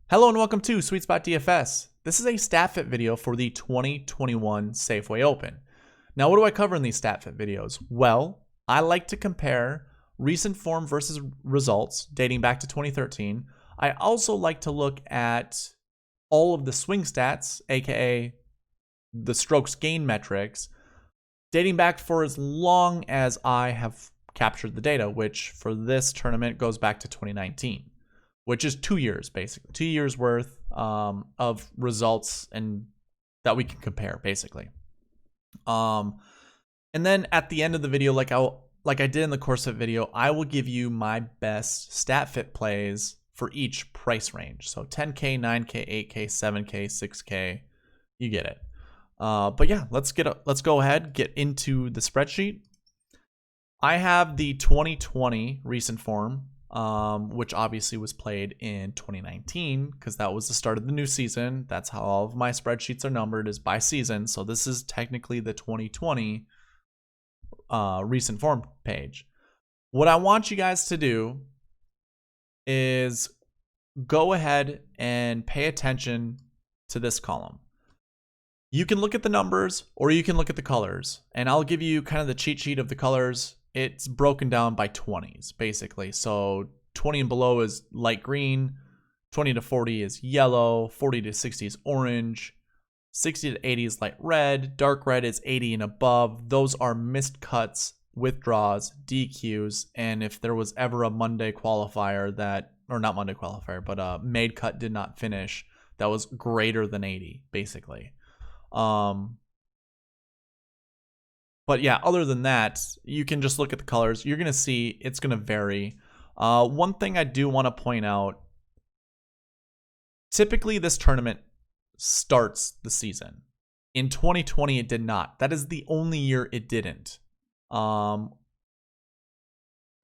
Hello and welcome to SweetSpotDFS. This is a StatFit video for the 2021 Safeway Open. Now, what do I cover in these StatFit videos? Well, I like to compare recent form versus results dating back to 2013. I also like to look at all of the swing stats, aka the strokes gain metrics, dating back for as long as I have captured the data, which for this tournament goes back to 2019. Which is 2 years, basically. 2 years worth of results and that we can compare, basically. And then at the end of the video, like I did in the course of video, I will give you my best StatFit plays for each price range. So 10K, 9K, 8K, 7K, 6K, you get it. But yeah, let's go ahead, get into the spreadsheet. I have the 2020 recent form, which obviously was played in 2019 because that was the start of the new season. That's how all of my spreadsheets are numbered, is by season. So this is technically the 2020 recent form page. What I want you guys to do is go ahead and pay attention to this column. You can look at the numbers or you can look at the colors, and I'll give you kind of the cheat sheet of the colors. It's broken down by 20s, basically. So 20 and below is light green, 20 to 40 is yellow, 40 to 60 is orange, 60 to 80 is light red, dark red is 80 and above. Those are missed cuts, withdraws, DQs, and if there was ever a Monday qualifier that, or not Monday qualifier, but a made cut did not finish, that was greater than 80, basically. But yeah, other than that, you can just look at the colors. You're going to see it's going to vary. One thing I do want to point out, typically this tournament starts the season. In 2020, it did not. That is the only year it didn't.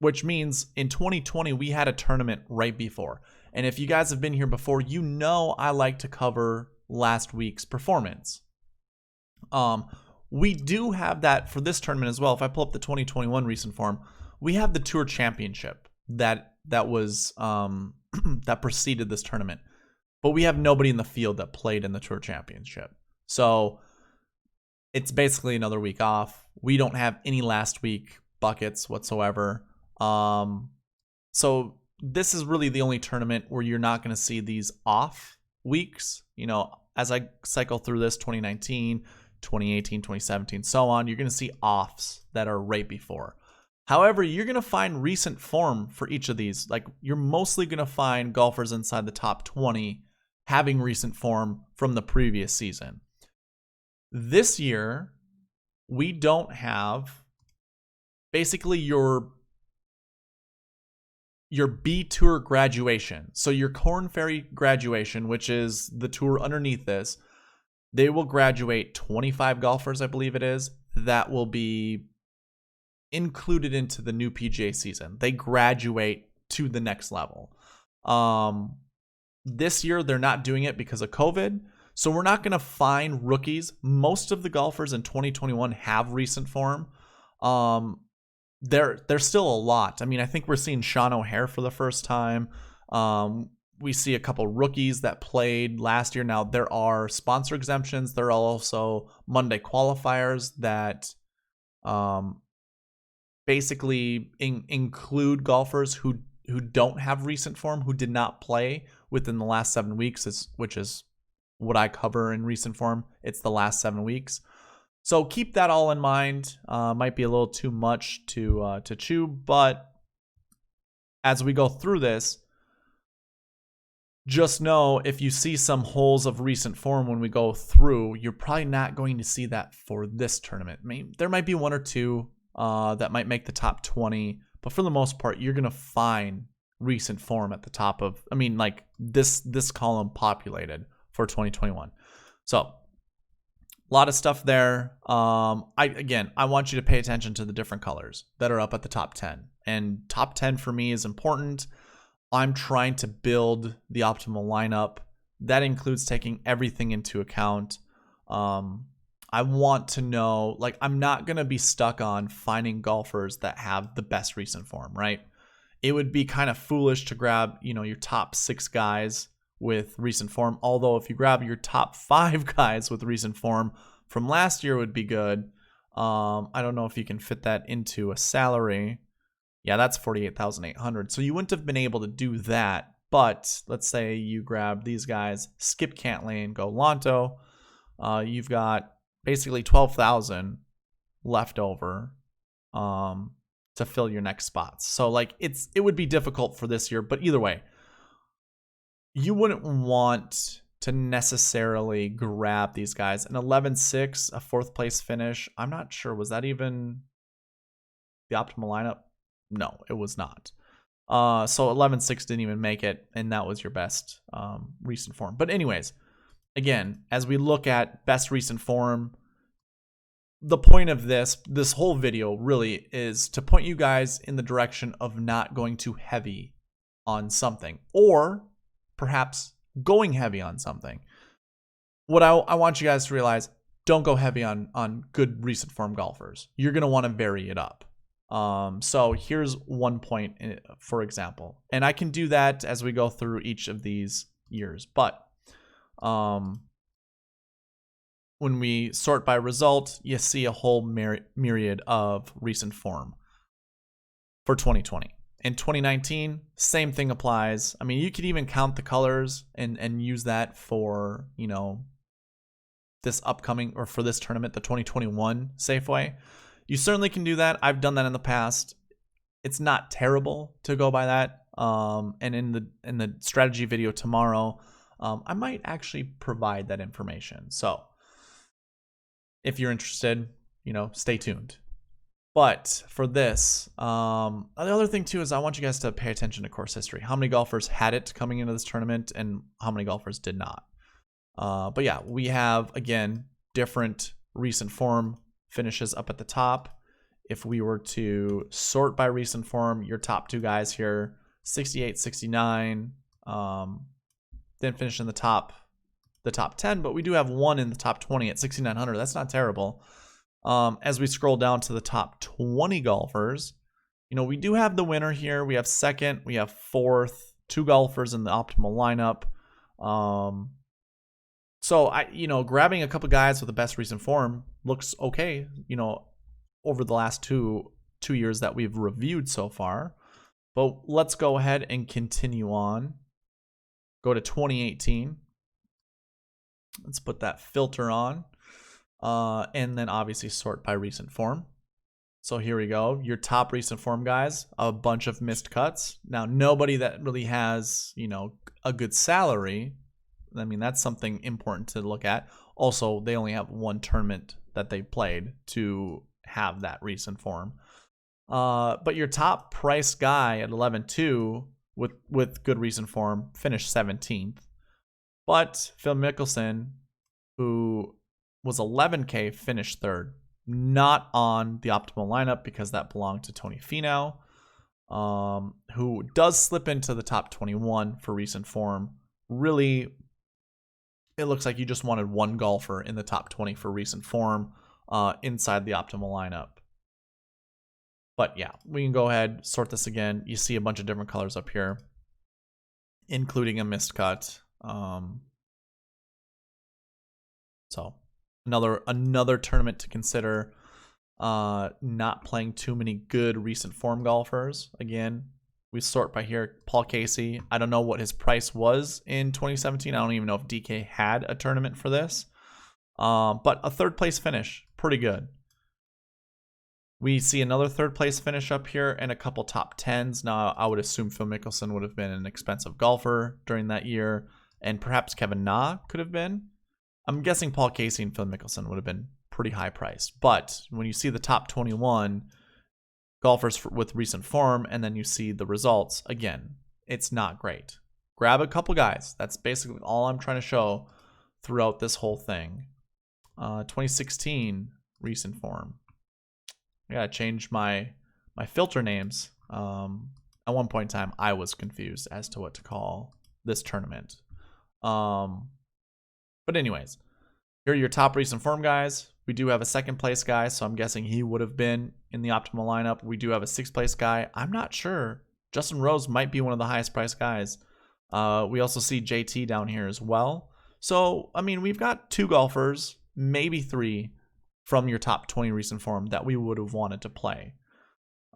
Which means in 2020, we had a tournament right before. And if you guys have been here before, you know I like to cover last week's performance. We do have that for this tournament as well. If I pull up the 2021 recent form, we have the Tour Championship that was that preceded this tournament, but we have nobody in the field that played in the Tour Championship. So it's basically another week off. We don't have any last week buckets whatsoever. So this is really the only tournament where you're not going to see these off weeks. You know, as I cycle through this 2019. 2018, 2017, so on, you're going to see offs that are right before. However, you're going to find recent form for each of these. Like, you're mostly going to find golfers inside the top 20 having recent form from the previous season. This year, we don't have basically your B Tour graduation. So your Korn Ferry graduation, which is the tour underneath this, they will graduate 25 golfers, I believe it is, that will be included into the new PGA season. They graduate to the next level. This year, they're not doing it because of COVID, so we're not going to find rookies. Most of the golfers in 2021 have recent form. There's still a lot. I mean, I think we're seeing Sean O'Hare for the first time. We see a couple rookies that played last year. Now, there are sponsor exemptions. There are also Monday qualifiers that basically include golfers who don't have recent form, who did not play within the last 7 weeks, which is what I cover in recent form. It's the last 7 weeks. So keep that all in mind. Might be a little too much to chew, but as we go through this, just know if you see some holes of recent form when we go through, you're probably not going to see that for this tournament. There might be one or two that might make the top 20, but for the most part, you're going to find recent form at the top of, like this column populated for 2021. So a lot of stuff there. I want you to pay attention to the different colors that are up at the top 10. And top 10 for me is important. I'm trying to build the optimal lineup. That includes taking everything into account. I want to know, like, I'm not going to be stuck on finding golfers that have the best recent form, right? It would be kind of foolish to grab, your top 6 guys with recent form. Although if you grab your top 5 guys with recent form from last year would be good. I don't know if you can fit that into a salary. Yeah, that's 48,800. So you wouldn't have been able to do that. But let's say you grab these guys, skip Cantlane, go Lonto. You've got basically 12,000 left over to fill your next spots. So like it would be difficult for this year, but either way, you wouldn't want to necessarily grab these guys. An 11-6, a 4th place finish. I'm not sure, was that even the optimal lineup? No, it was not. So 11-6 didn't even make it, and that was your best recent form. But anyways, again, as we look at best recent form, the point of this whole video really is to point you guys in the direction of not going too heavy on something, or perhaps going heavy on something. What I want you guys to realize, don't go heavy on good recent form golfers. You're going to want to vary it up. So here's one point, for example, and I can do that as we go through each of these years. But when we sort by result, you see a whole myriad of recent form for 2020. In 2019, same thing applies. I mean, you could even count the colors and use that for, you know, this upcoming, or for this tournament, the 2021 Safeway. You certainly can do that. I've done that in the past. It's not terrible to go by that. And in the strategy video tomorrow, I might actually provide that information. So if you're interested, you know, stay tuned. But for this, the other thing too is I want you guys to pay attention to course history. How many golfers had it coming into this tournament and how many golfers did not. But yeah, we have, again, different recent form finishes up at the top. If we were to sort by recent form, your top 2 guys here, 68, 69, didn't finish in the top 10, but we do have one in the top 20 at 6,900. That's not terrible. As we scroll down to the top 20 golfers, you know, we do have the winner here. We have second, we have fourth, 2 golfers in the optimal lineup. So you know, grabbing a couple guys with the best recent form looks okay, you know, over the last two years that we've reviewed so far. But let's go ahead and continue on. Go to 2018. Let's put that filter on. And then obviously sort by recent form. So here we go. Your top recent form guys, a bunch of missed cuts. Now, nobody that really has, you know, a good salary. I mean, that's something important to look at. Also, they only have one tournament that they played to have that recent form. But your top price guy at 11-2 with good recent form finished 17th. But Phil Mickelson, who was 11K, finished 3rd. Not on the optimal lineup because that belonged to Tony Finau, who does slip into the top 21 for recent form. Really, it looks like you just wanted one golfer in the top 20 for recent form inside the optimal lineup. But yeah, we can go ahead, sort this again. You see a bunch of different colors up here, including a missed cut. So another tournament to consider. Not playing too many good recent form golfers. Again, we sort by here. Paul Casey, I don't know what his price was in 2017. I don't even know if DK had a tournament for this. But a 3rd place finish, pretty good. We see another 3rd place finish up here and a couple top 10s. Now, I would assume Phil Mickelson would have been an expensive golfer during that year, and perhaps Kevin Na could have been. I'm guessing Paul Casey and Phil Mickelson would have been pretty high priced. But when you see the top 21 golfers with recent form and then you see the results, again, it's not great. Grab a couple guys. That's basically all I'm trying to show throughout this whole thing. 2016 recent form. I gotta change my filter names. At one point in time, I was confused as to what to call this tournament. But anyways, here are your top recent form guys. We do have a 2nd place guy, so I'm guessing he would have been in the optimal lineup. We do have a 6th place guy. I'm not sure. Justin Rose might be one of the highest priced guys. We also see JT down here as well. So, I mean, we've got 2 golfers, maybe 3 from your top 20 recent form that we would have wanted to play.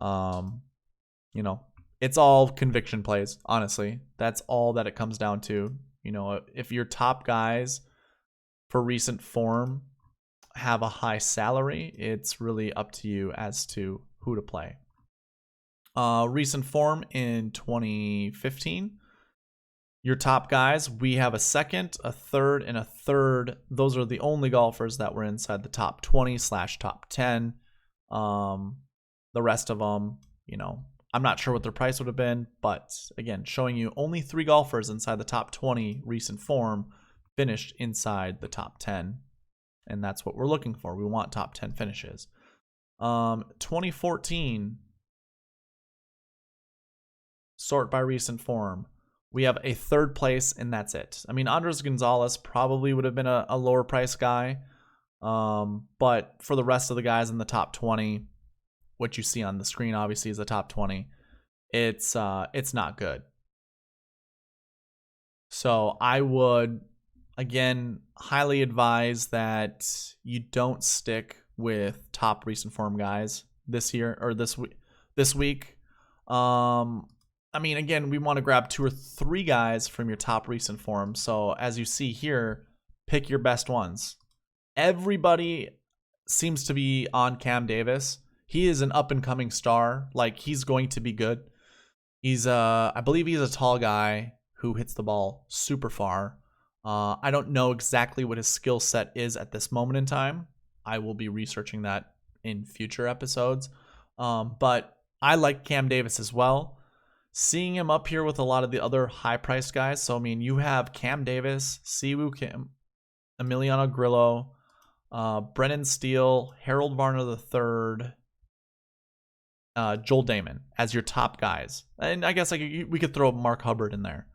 You know, it's all conviction plays, honestly. That's all that it comes down to. You know, if your top guys for recent form have a high salary, it's really up to you as to who to play. Recent form in 2015. Your top guys, we have a second, a third, and a third. Those are the only golfers that were inside the top 20/top 10. The rest of them, you know, I'm not sure what their price would have been, but again, showing you only 3 golfers inside the top 20 recent form finished inside the top 10. And that's what we're looking for. We want top 10 finishes. 2014, sort by recent form. We have a 3rd place, and that's it. I mean, Andres Gonzalez probably would have been a lower price guy. But for the rest of the guys in the top 20, what you see on the screen obviously is the top 20. It's not good. So I would, again, highly advise that you don't stick with top recent form guys this year or this week. I mean, again, we want to grab 2 or 3 guys from your top recent form. So as you see here, pick your best ones. Everybody seems to be on Cam Davis. He is an up-and-coming star. Like, he's going to be good. He's I believe he's a tall guy who hits the ball super far. I don't know exactly what his skill set is at this moment in time. I will be researching that in future episodes. But I like Cam Davis as well. Seeing him up here with a lot of the other high-priced guys. So, I mean, you have Cam Davis, Siwoo Kim, Emiliano Grillo, Brennan Steele, Harold Varner III, Joel Damon as your top guys. And I guess we could throw Mark Hubbard in there.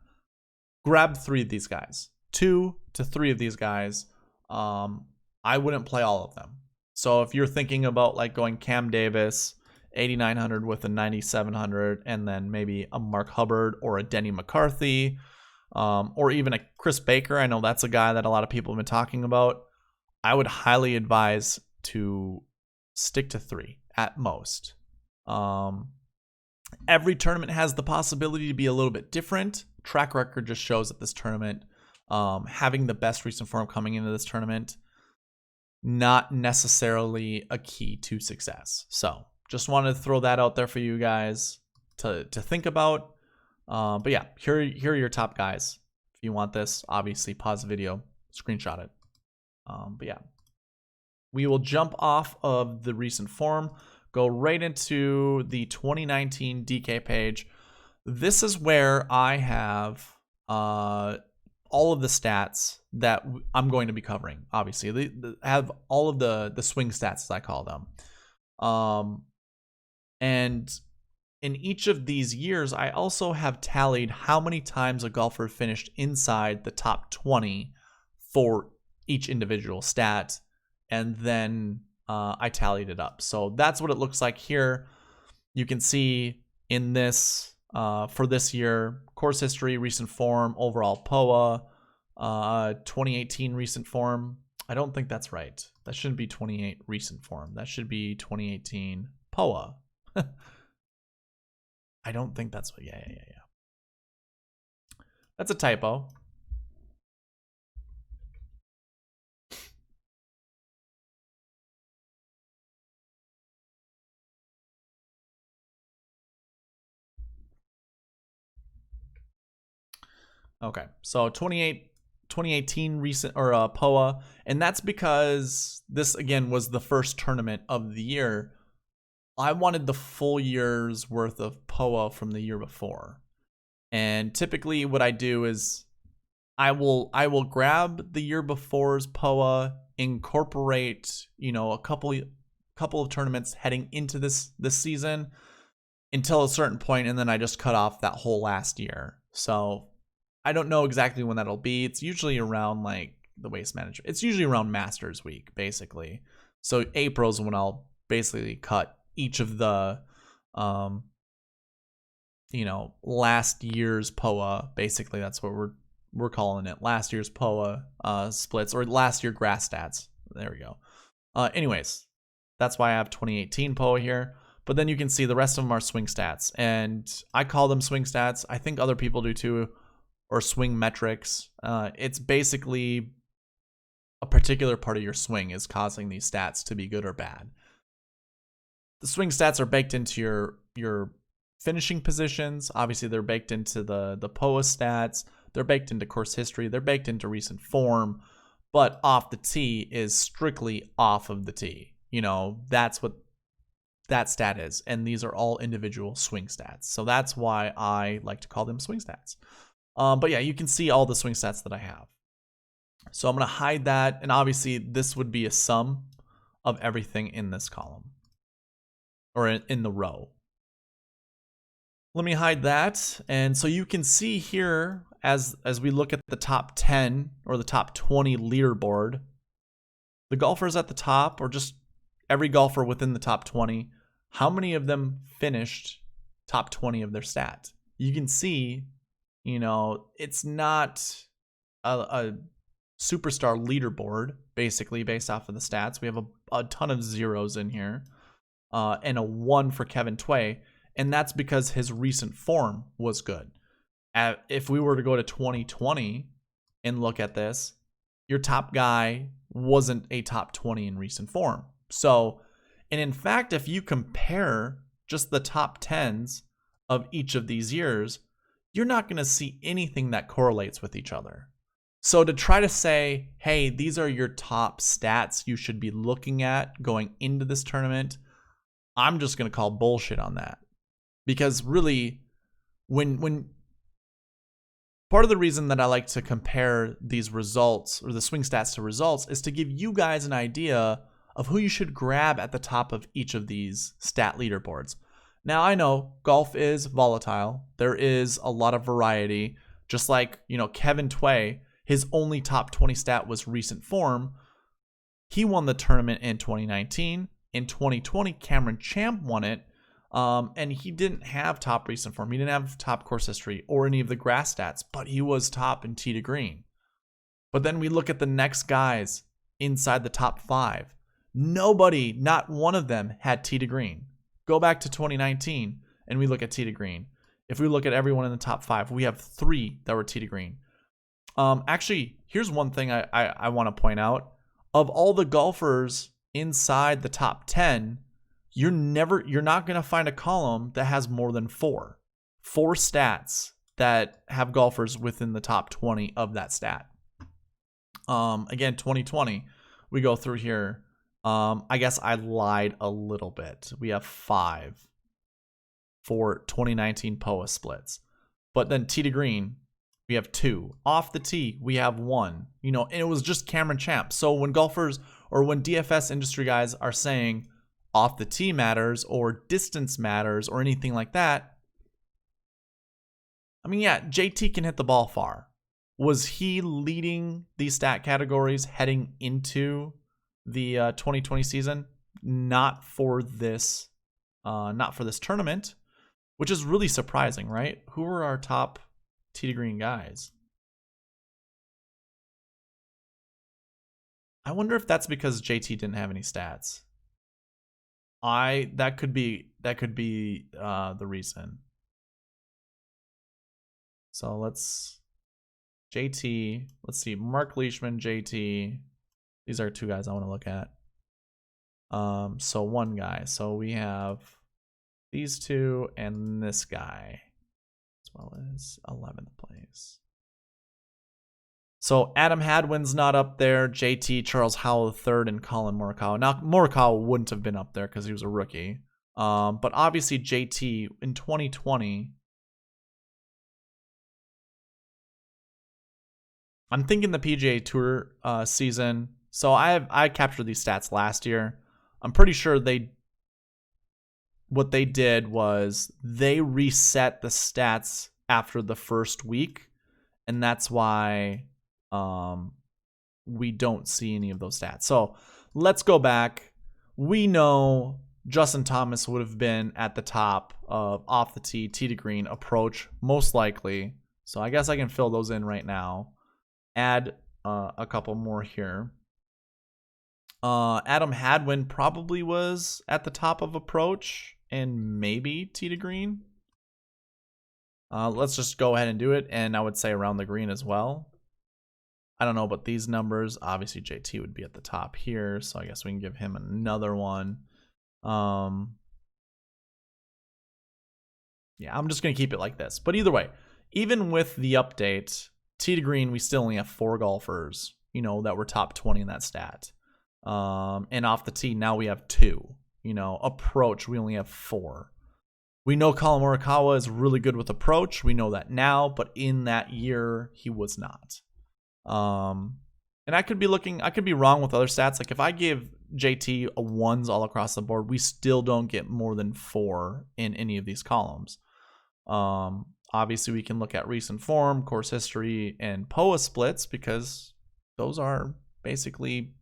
Grab 3 of these guys. 2 to 3 of these guys. I wouldn't play all of them. So if you're thinking about like going Cam Davis, 8,900 with a 9,700, and then maybe a Mark Hubbard or a Denny McCarthy, or even a Chris Baker. I know that's a guy that a lot of people have been talking about. I would highly advise to stick to 3 at most. Every tournament has the possibility to be a little bit different. Track record just shows that this tournament, having the best recent form coming into this tournament, not necessarily a key to success. So just wanted to throw that out there for you guys to think about. But yeah, here are your top guys. If you want this, obviously pause the video, screenshot it. But yeah, we will jump off of the recent form, go right into the 2019 DK page. This is where I have all of the stats that I'm going to be covering. Obviously, they have all of the swing stats, as I call them. And in each of these years, I also have tallied how many times a golfer finished inside the top 20 for each individual stat, and then I tallied it up. So that's what it looks like here. You can see in this, for this year, course history, recent form, overall POA, 2018 recent form. I don't think that's right. That shouldn't be 28 recent form. That should be 2018 POA. I don't think that's what. Yeah. That's a typo. Okay, so 2018 recent or POA, and that's because this again was the first tournament of the year. I wanted the full year's worth of POA from the year before. And typically what I do is I will grab the year before's POA, incorporate, a couple of tournaments heading into this season until a certain point, and then I just cut off that whole last year. So I don't know exactly when that'll be. It's usually around like the Waste Management. It's usually around Masters Week, basically. So April's when I'll basically cut each of the last year's POA. Basically, that's what we're calling it. Last year's POA splits, or last year grass stats. There we go. Anyways, that's why I have 2018 POA here. But then you can see the rest of them are swing stats. And I call them swing stats. I think other people do too, or swing metrics. It's basically a particular part of your swing is causing these stats to be good or bad. The swing stats are baked into your finishing positions. Obviously, they're baked into the POA stats. They're baked into course history. They're baked into recent form. But off the tee is strictly off of the tee. That's what that stat is. And these are all individual swing stats. So that's why I like to call them swing stats. But yeah, you can see all the swing stats that I have. So I'm going to hide that. And obviously, this would be a sum of everything in this column, or in the row. Let me hide that. And so you can see here, as we look at the top 10 or the top 20 leaderboard, the golfers at the top, or just every golfer within the top 20, how many of them finished top 20 of their stat? You can see, it's not a superstar leaderboard, basically, based off of the stats. We have a ton of zeros in here, and a 1 for Kevin Tway, and that's because his recent form was good. If we were to go to 2020 and look at this, your top guy wasn't a top 20 in recent form. So, and in fact, if you compare just the top 10s of each of these years, you're not going to see anything that correlates with each other. So to try to say, hey, these are your top stats you should be looking at going into this tournament, I'm just going to call bullshit on that. Because really, when part of the reason that I like to compare these results, or the swing stats to results, is to give you guys an idea of who you should grab at the top of each of these stat leaderboards. Now, I know golf is volatile. There is a lot of variety. Just like, Kevin Tway, his only top 20 stat was recent form. He won the tournament in 2019. In 2020, Cameron Champ won it. And he didn't have top recent form. He didn't have top course history or any of the grass stats, but he was top in tee to green. But then we look at the next guys inside the top 5. Nobody, not one of them, had tee to green. Go back to 2019 and we look at tee to green. If we look at everyone in the top 5, we have 3 that were tee to green. Actually, here's one thing I want to point out. Of all the golfers inside the top 10, you're not going to find a column that has more than 4 stats that have golfers within the top 20 of that stat. Again, 2020, we go through here. I guess I lied a little bit. We have 5 for 2019 POA splits. But then tee to green, we have 2. Off the tee, we have 1. And it was just Cameron Champ. So when golfers, or when DFS industry guys are saying off the tee matters or distance matters or anything like that, I mean, yeah, JT can hit the ball far. Was he leading these stat categories heading into the 2020 season? Not for this tournament, which is really surprising, right? Who were our top tee to green guys? I wonder if that's because JT didn't have any stats. That could be the reason. So let's see, Mark Leishman, JT. These are 2 guys I want to look at. So 1 guy. So we have these 2 and this guy, as well as 11th place. So Adam Hadwin's not up there. JT, Charles Howell III, and Colin Morikawa. Now, Morikawa wouldn't have been up there because he was a rookie. But obviously JT in 2020, I'm thinking the PGA Tour season. So I captured these stats last year. I'm pretty sure what they did was they reset the stats after the first week, and that's why we don't see any of those stats. So let's go back. We know Justin Thomas would have been at the top of off the tee, tee to green, approach, most likely. So I guess I can fill those in right now. Add a couple more here. Adam Hadwin probably was at the top of approach and maybe tee to green. Let's just go ahead and do it. And I would say around the green as well. I don't know, but these numbers, obviously JT would be at the top here. So I guess we can give him another one. Yeah, I'm just going to keep it like this. But either way, even with the update, tee to green, we still only have 4 golfers, you know, that were top 20 in that stat. And off the tee, now we have 2. You know, approach, we only have 4. We know Colin Morikawa is really good with approach. We know that now, but in that year, he was not. And I could be wrong with other stats. Like if I give JT a 1s all across the board, we still don't get more than 4 in any of these columns. Obviously, we can look at recent form, course history, and POA splits because those are basically,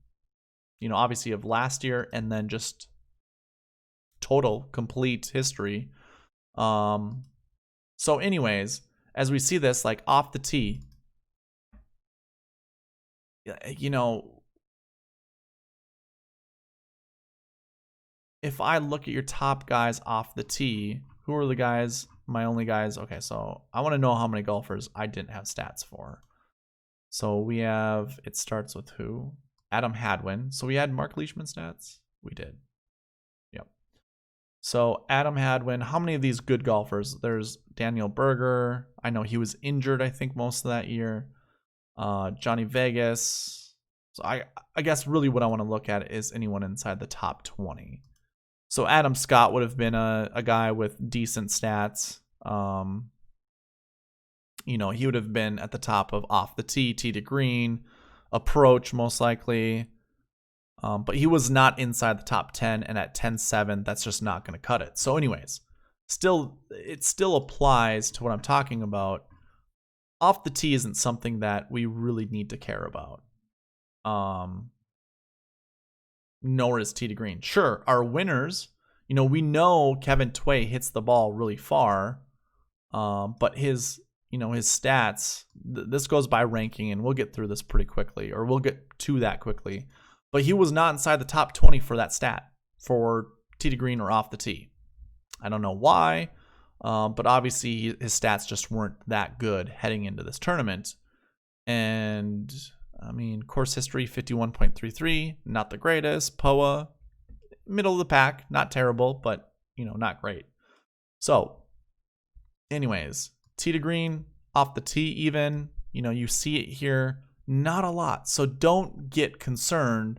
you know, obviously of last year and then just total complete history. So anyways, as we see this, like off the tee, you know, if I look at your top guys off the tee, who are the guys, my only guys? Okay, so I want to know how many golfers I didn't have stats for. So we have, it starts with who? Adam Hadwin. So we had Mark Leishman stats? We did. Yep. So Adam Hadwin, how many of these good golfers? There's Daniel Berger. I know he was injured, I think, most of that year. Johnny Vegas. So I guess really what I want to look at is anyone inside the top 20. So Adam Scott would have been a guy with decent stats. You know, he would have been at the top of off the tee, tee to green, approach most likely. But he was not inside the top 10, and at 10-7, that's just not going to cut it. So anyways, it still applies to what I'm talking about. Off the tee isn't something that we really need to care about. Nor is tee to green. Sure, our winners, you know, we know Kevin Tway hits the ball really far, but his stats, this goes by ranking, and we'll get through this pretty quickly, or we'll get to that quickly. But he was not inside the top 20 for that stat, for tee to green or off the tee. I don't know why. But obviously his stats just weren't that good heading into this tournament. And I mean, course history 51.33, not the greatest. POA, middle of the pack, not terrible, but you know, not great. So anyways, tee to green, off the tee even, you know, you see it here, not a lot. So don't get concerned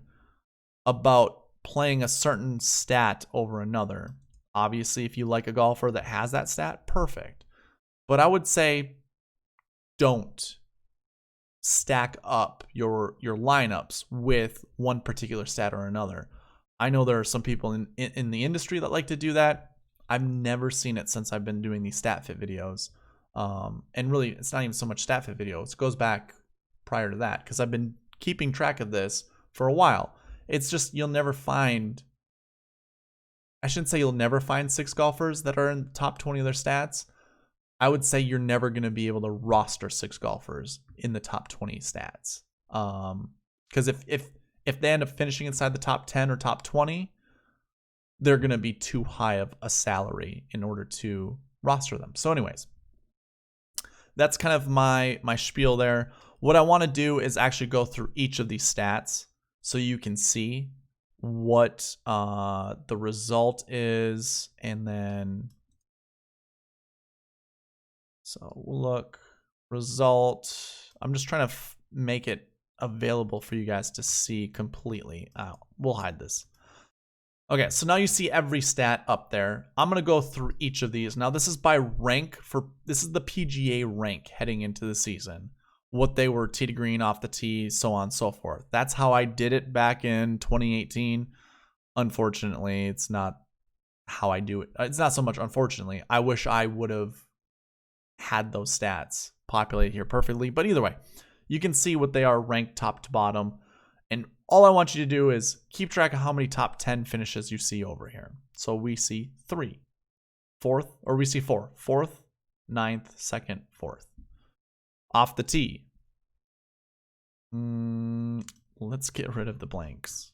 about playing a certain stat over another. Obviously, if you like a golfer that has that stat, perfect. But I would say don't stack up your lineups with one particular stat or another. I know there are some people in the industry that like to do that. I've never seen it since I've been doing these StatFit videos. And really, it's not even so much StatFit videos. It goes back prior to that because I've been keeping track of this for a while. It's just you'll never find... I shouldn't say you'll never find 6 golfers that are in the top 20 of their stats. I would say you're never going to be able to roster 6 golfers in the top 20 stats. Because if they end up finishing inside the top 10 or top 20, they're going to be too high of a salary in order to roster them. So anyways, that's kind of my spiel there. What I want to do is actually go through each of these stats so you can see what the result is, and then so we'll look result. I'm just trying to make it available for you guys to see completely. We'll hide this. Okay, so now you see every stat up there. I'm gonna go through each of these. Now this is by rank this is the PGA rank heading into the season. What they were tee to green, off the tee, so on and so forth. That's how I did it back in 2018. Unfortunately, it's not how I do it. It's not so much unfortunately. I wish I would have had those stats populated here perfectly. But either way, you can see what they are ranked top to bottom. And all I want you to do is keep track of how many top 10 finishes you see over here. So we see 3. Fourth, or we see 4. Fourth, ninth, second, fourth. Off the tee. Let's get rid of the blanks.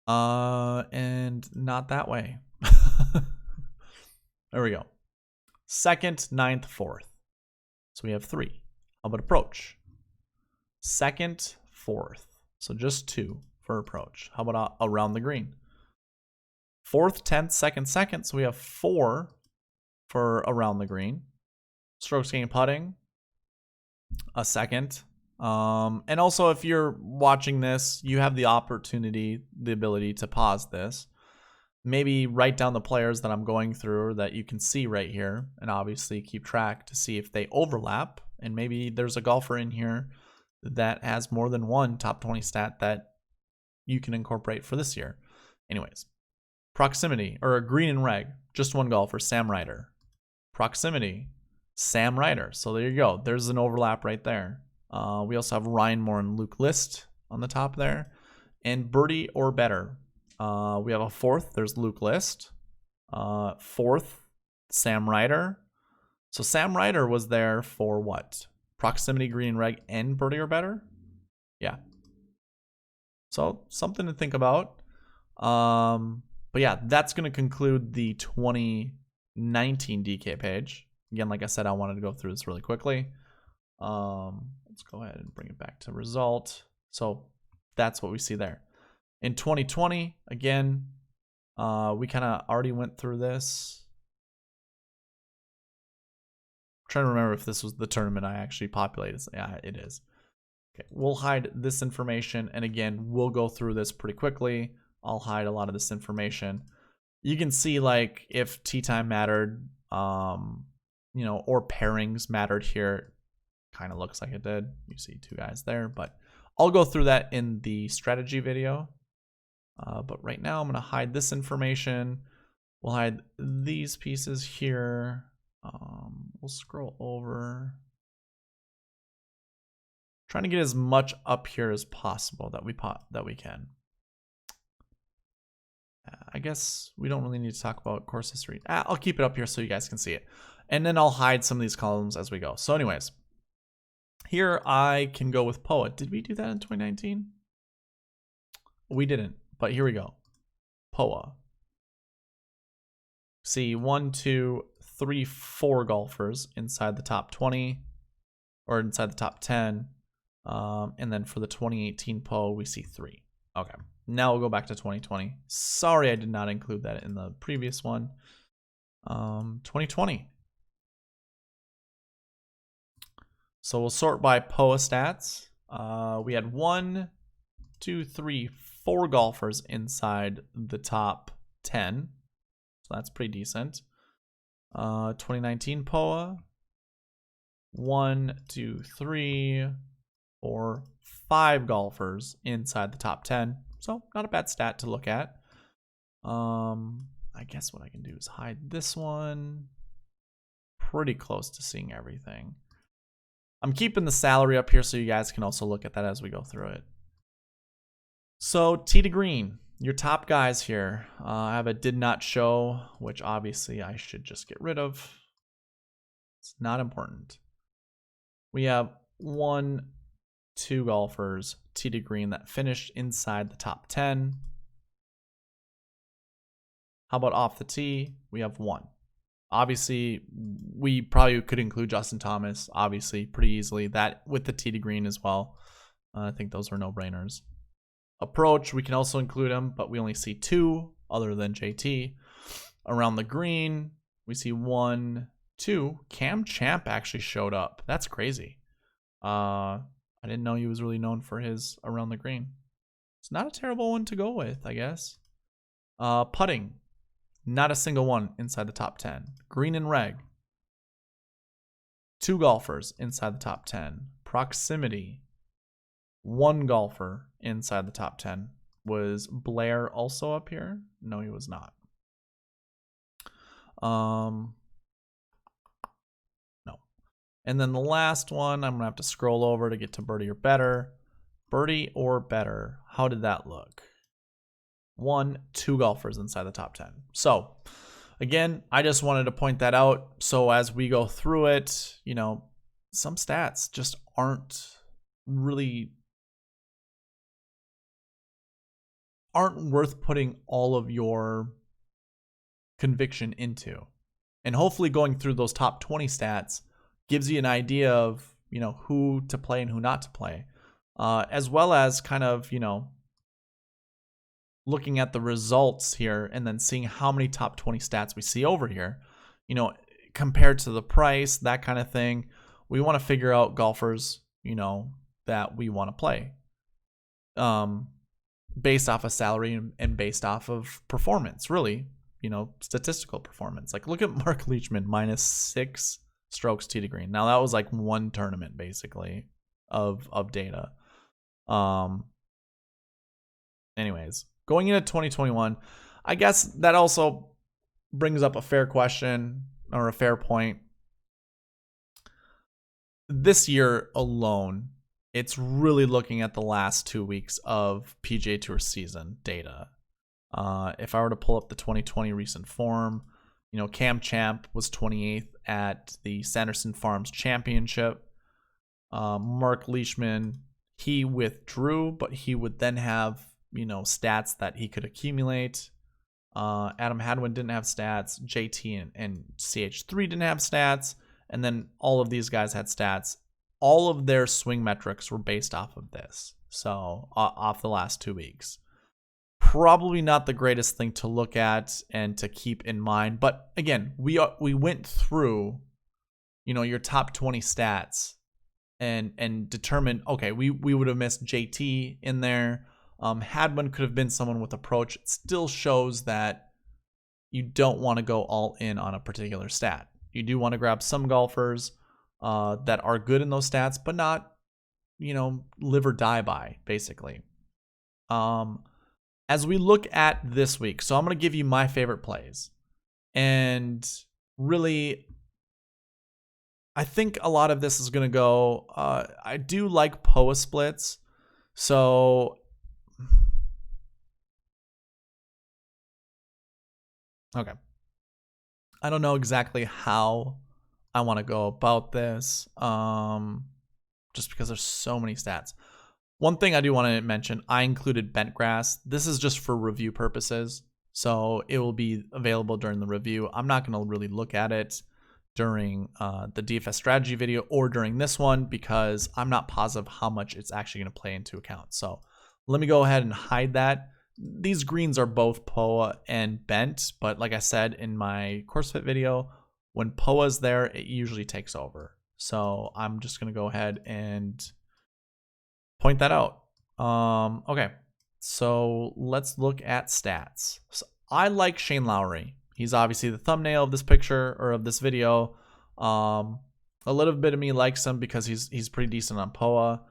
And not that way. There we go. Second, ninth, fourth. So we have 3. How about approach? Second, fourth. So just 2 for approach. How about around the green? Fourth, 10th, second, second. So we have 4 for around the green. Strokes gained putting, a second. And also, if you're watching this, you have the opportunity, the ability to pause this. Maybe write down the players that I'm going through that you can see right here, and obviously keep track to see if they overlap. And maybe there's a golfer in here that has more than one top 20 stat that you can incorporate for this year. Anyways, proximity, or green and reg, just one golfer, Sam Ryder. Proximity, Sam Ryder. So there you go. There's an overlap right there. We also have Ryan Moore and Luke List on the top there. And birdie or better. We have a 4th. There's Luke List. 4th, Sam Ryder. So Sam Ryder was there for what? Proximity, green and reg, and birdie or better? Yeah. So something to think about. But yeah, that's going to conclude the 2019 DK page. Again, like I said, I wanted to go through this really quickly. Let's go ahead and bring it back to result. So that's what we see there. In 2020, again, we kind of already went through this. I'm trying to remember if this was the tournament I actually populated. Yeah, it is. Okay, we'll hide this information. And again, we'll go through this pretty quickly. I'll hide a lot of this information. You can see like if tee time mattered, you know, or pairings mattered here. Kind of looks like it did. You see 2 guys there, but I'll go through that in the strategy video. But right now I'm going to hide this information. We'll hide these pieces here. We'll scroll over. Trying to get as much up here as possible that we can. I guess we don't really need to talk about course history. I'll keep it up here so you guys can see it. And then I'll hide some of these columns as we go. So anyways, here I can go with POA. Did we do that in 2019? We didn't, but here we go. POA. See 1, 2, 3, 4 golfers inside the top 20 or inside the top 10. And then for the 2018 POA, we see 3. Okay. Now we'll go back to 2020. Sorry, I did not include that in the previous one. 2020. So we'll sort by POA stats. We had 1, 2, 3, 4 golfers inside the top 10. So that's pretty decent. 2019 POA. 1, 2, 3, 4, 5 golfers inside the top 10. So not a bad stat to look at. I guess what I can do is hide this one. Pretty close to seeing everything. I'm keeping the salary up here so you guys can also look at that as we go through it. So tee to green, your top guys here. I have a did not show, which obviously I should just get rid of. It's not important. We have 1, 2 golfers tee to green that finished inside the top 10. How about off the tee? We have 1. Obviously, we probably could include Justin Thomas, obviously, pretty easily. That with the tee to green as well. I think those are no-brainers. Approach, we can also include him, but we only see 2 other than JT. Around the green, we see 1, 2. Cam Champ actually showed up. That's crazy. I didn't know he was really known for his around the green. It's not a terrible one to go with, I guess. Putting. Not a single one inside the top 10. Green and reg. 2 golfers inside the top 10. Proximity. 1 golfer inside the top 10. Was Blair also up here? No, he was not. No. And then the last one, I'm going to have to scroll over to get to birdie or better. Birdie or better. How did that look? 2 golfers inside the top 10. So again, I just wanted to point that out. So as we go through it, you know, some stats just aren't worth putting all of your conviction into. And hopefully going through those top 20 stats gives you an idea of, you know, who to play and who not to play, as well as kind of, you know, looking at the results here and then seeing how many top 20 stats we see over here, you know, compared to the price, that kind of thing. We want to figure out golfers, you know, that we want to play, based off of salary and based off of performance, really, you know, statistical performance. Like look at Mark Leishman, -6 strokes tee to green. Now that was like one tournament basically of data. Anyways, going into 2021, I guess that also brings up a fair question or a fair point. This year alone, it's really looking at the last 2 weeks of PGA Tour season data. If I were to pull up the 2020 recent form, you know, Cam Champ was 28th at the Sanderson Farms Championship. Mark Leishman, he withdrew, but he would then have, you know, stats that he could accumulate. Adam Hadwin didn't have stats. JT and CH3 didn't have stats. And then all of these guys had stats. All of their swing metrics were based off of this. So off the last 2 weeks. Probably not the greatest thing to look at and to keep in mind. But again, we went through, you know, your top 20 stats and determined, okay, we would have missed JT in there. Hadwin could have been someone with approach. It still shows that you don't want to go all in on a particular stat. You do want to grab some golfers that are good in those stats, but not, you know, live or die by, basically. As we look at this week, so I'm going to give you my favorite plays. And really, I think a lot of this is going to go, I do like POA splits. So okay. I don't know exactly how I want to go about this, just because there's so many stats. One thing I do want to mention, I included bent grass. This is just for review purposes, so it will be available during the review. I'm not going to really look at it during the DFS strategy video or during this one because I'm not positive how much it's actually going to play into account. So let me go ahead and hide that. These greens are both POA and bent, but like I said in my course fit video, when POA's there, it usually takes over. So I'm just going to go ahead and point that out. Okay, so let's look at stats. So I like Shane Lowry. He's obviously the thumbnail of this picture or of this video. A little bit of me likes him because he's pretty decent on POA.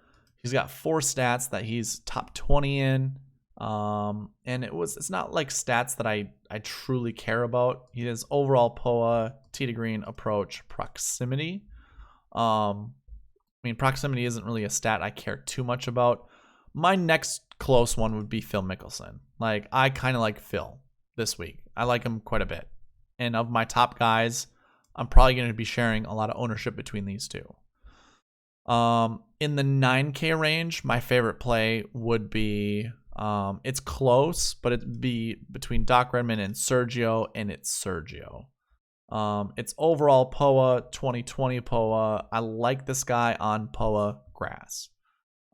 He's got 4 stats that he's top 20 in. And it's not like stats that I truly care about. He has overall POA, tee to green, approach, proximity. I mean, proximity isn't really a stat I care too much about. My next close one would be Phil Mickelson. Like, I kind of like Phil this week. I like him quite a bit. And of my top guys, I'm probably going to be sharing a lot of ownership between these two. In the 9K range, my favorite play would be, it's close, but it'd be between Doc Redman and Sergio, and it's Sergio. It's overall POA, 2020 POA. I like this guy on POA grass.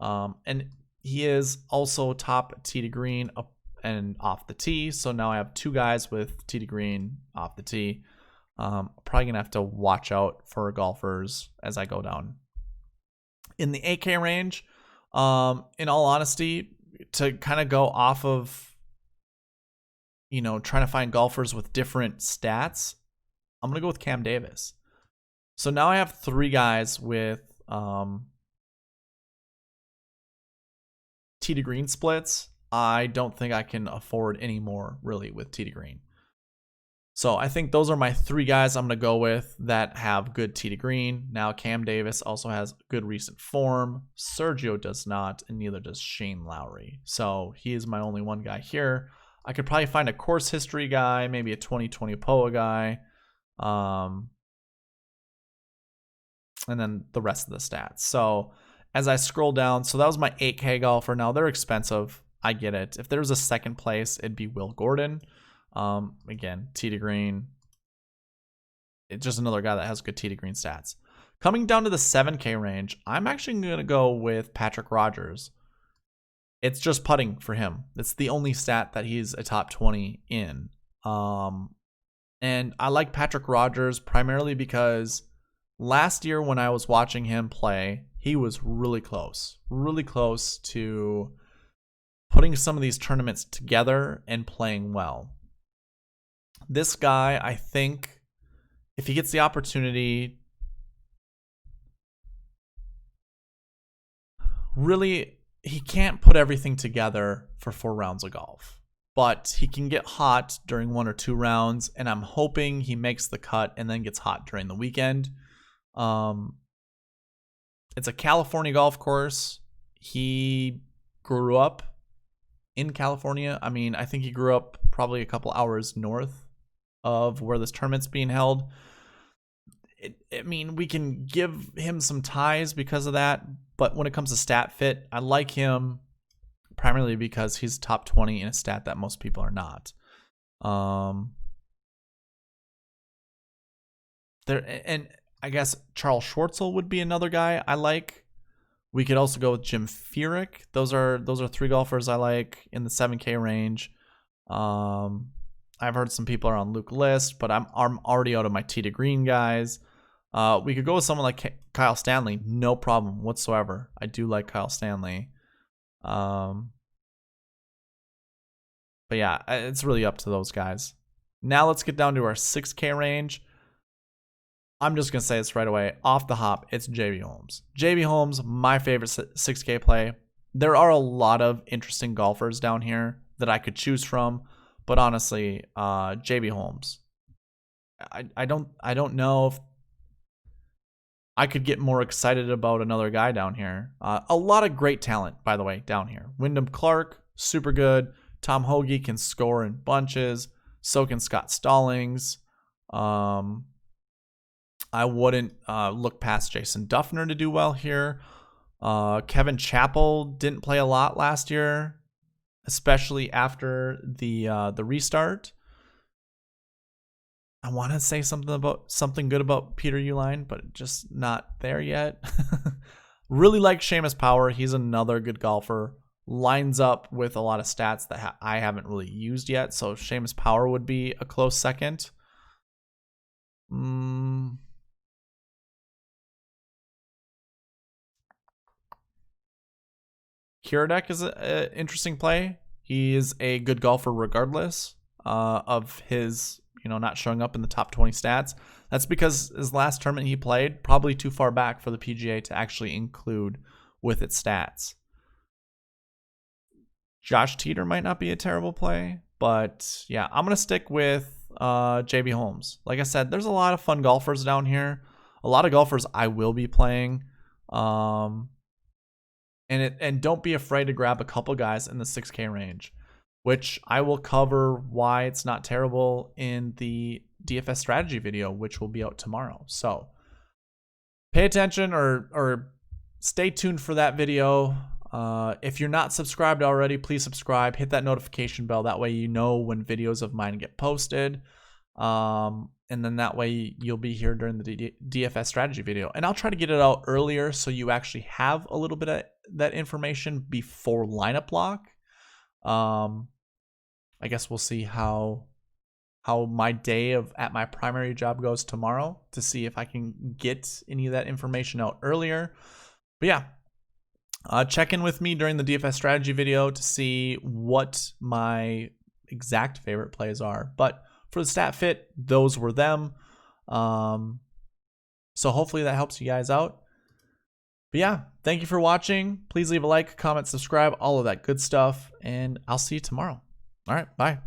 And he is also top tee to green up and off the tee. So now I have 2 guys with tee to green off the tee. Probably going to have to watch out for golfers as I go down. In the 8K range, in all honesty, to kind of go off of, you know, trying to find golfers with different stats, I'm going to go with Cam Davis. So now I have 3 guys with tee to green splits. I don't think I can afford any more really with tee to green. So I think those are my 3 guys I'm going to go with that have good tee to green. Now Cam Davis also has good recent form. Sergio does not, and neither does Shane Lowry. So he is my only one guy here. I could probably find a course history guy, maybe a 2020 POA guy. And then the rest of the stats. So as I scroll down, so that was my 8K golfer. Now they're expensive. I get it. If there was a second place, it'd be Will Gordon. Again, tee to green. It's just another guy that has good tee to green stats. Coming down to the 7K range, I'm actually going to go with Patrick Rogers. It's just putting for him. It's the only stat that he's a top 20 in. And I like Patrick Rogers primarily because last year when I was watching him play, he was really close to putting some of these tournaments together and playing well. This guy, I think, if he gets the opportunity, really, he can't put everything together for 4 rounds of golf, but he can get hot during 1 or 2 rounds, and I'm hoping he makes the cut and then gets hot during the weekend. It's a California golf course. He grew up in California. I mean, I think he grew up probably a couple hours north of where this tournament's being held. I mean, we can give him some ties because of that, but when it comes to stat fit, I like him primarily because he's top 20 in a stat that most people are not. And I guess Charles Schwartzel would be another guy I like. We could also go with Jim Furyk. Those are 3 golfers I like in the 7K range. I've heard some people are on Luke List, but I'm already out of my tee to green guys. We could go with someone like Kyle Stanley, no problem whatsoever. I do like Kyle Stanley. But yeah, it's really up to those guys. Now let's get down to our 6K range. I'm just going to say this right away. Off the hop, it's JB Holmes. JB Holmes, my favorite 6K play. There are a lot of interesting golfers down here that I could choose from, but honestly, JB Holmes. I don't know if I could get more excited about another guy down here. A lot of great talent, by the way, down here. Wyndham Clark, super good. Tom Hoagie can score in bunches. So can Scott Stallings. I wouldn't look past Jason Duffner to do well here. Kevin Chappell didn't play a lot last year, especially after the restart. I want to say something good about Peter Uihlein, but just not there yet. Really like Seamus Power. He's another good golfer. Lines up with a lot of stats that I haven't really used yet, so Seamus Power would be a close second. Kiradech is an interesting play. He is a good golfer regardless of his, not showing up in the top 20 stats. That's because his last tournament he played, probably too far back for the PGA to actually include with its stats. Josh Teeter might not be a terrible play, but yeah, I'm going to stick with JB Holmes. Like I said, there's a lot of fun golfers down here. A lot of golfers I will be playing. And don't be afraid to grab a couple guys in the 6K range, which I will cover why it's not terrible in the DFS strategy video, which will be out tomorrow. So pay attention or stay tuned for that video. If you're not subscribed already, please subscribe. Hit that notification bell. That way you know when videos of mine get posted. And then that way you'll be here during the DFS strategy video. And I'll try to get it out earlier so you actually have a little bit of that information before lineup lock. I guess we'll see how my day at my primary job goes tomorrow to see if I can get any of that information out earlier. But yeah, check in with me during the DFS strategy video to see what my exact favorite plays are. But for the stat fit, those were them. So hopefully that helps you guys out. But yeah, thank you for watching. Please leave a like, comment, subscribe, all of that good stuff. And I'll see you tomorrow. All right, bye.